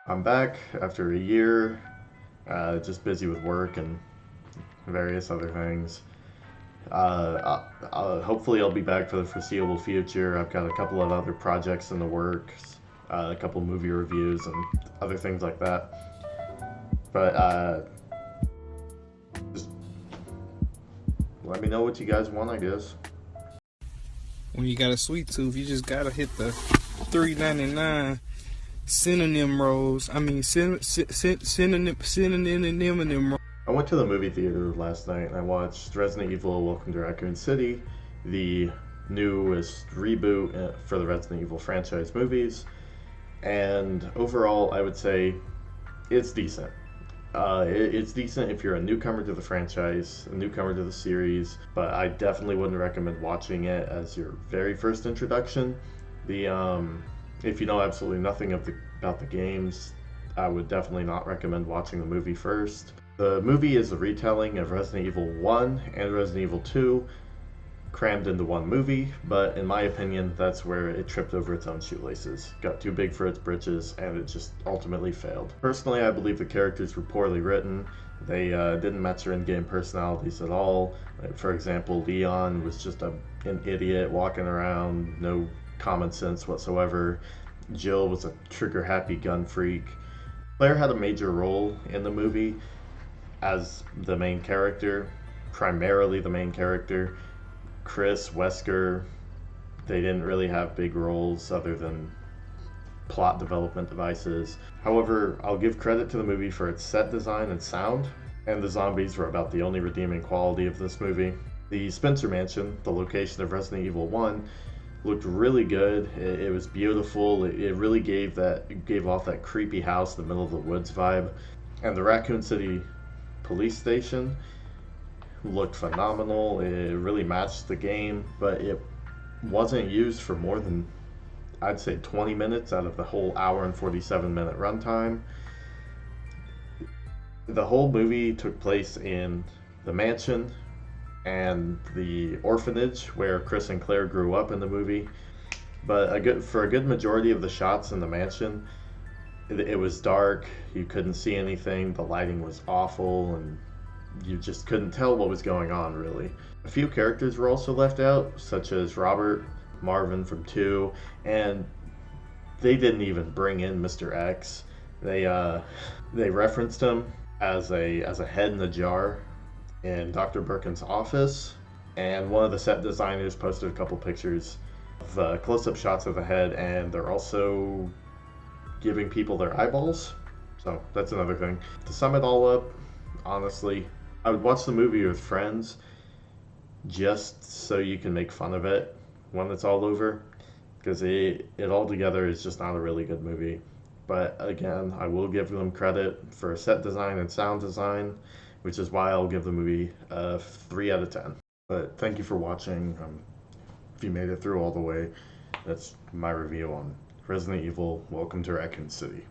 I'm back after a year, just busy with work and various other things. Hopefully, I'll be back for the foreseeable future. I've got a couple of other projects in the works, a couple movie reviews, and other things like that. But just let me know what you guys want, I guess. When you got a sweet tooth, you just gotta hit the 3.99 synonym rolls. I mean, synonym. I went to the movie theater last night and I watched Resident Evil Welcome to Raccoon City, the newest reboot for the Resident Evil franchise movies. And overall, I would say it's decent. It's decent if you're a newcomer to the franchise, a newcomer to the series, but I definitely wouldn't recommend watching it as your very first introduction. The If you know absolutely nothing about the games, I would definitely not recommend watching the movie first. The movie is a retelling of Resident Evil 1 and Resident Evil 2 crammed into one movie, but in my opinion, that's where it tripped over its own shoelaces. Got too big for its britches, and it just ultimately failed. Personally, I believe the characters were poorly written. They didn't match their in-game personalities at all. Like, for example, Leon was just an idiot walking around, no common sense whatsoever. Jill was a trigger-happy gun freak. Claire had a major role in the movie as the main character, primarily the main character. Chris, Wesker, they didn't really have big roles other than plot development devices. However, I'll give credit to the movie for its set design and sound, and the zombies were about the only redeeming quality of this movie. The Spencer Mansion, the location of Resident Evil 1, looked really good. It was beautiful. It really gave off that creepy house in the middle of the woods vibe. And the Raccoon City police station looked phenomenal. It really matched the game, but it wasn't used for more than, I'd say, 20 minutes out of the whole hour and 47-minute runtime. The whole movie took place in the mansion and the orphanage where Chris and Claire grew up in the movie. But for a good majority of the shots in the mansion, it was dark. You couldn't see anything. The lighting was awful, and you just couldn't tell what was going on, really. A few characters were also left out, such as Robert, Marvin from 2, and they didn't even bring in Mr. X. They referenced him as a head in a jar in Dr. Birkin's office, and one of the set designers posted a couple pictures of close-up shots of the head, and they're also giving people their eyeballs. So that's another thing. To sum it all up, honestly, I would watch the movie with friends just so you can make fun of it when it's all over, because it altogether is just not a really good movie. But again, I will give them credit for set design and sound design, which is why I'll give the movie a 3 out of 10. But thank you for watching. If you made it through all the way, that's my review on Resident Evil Welcome to Raccoon City.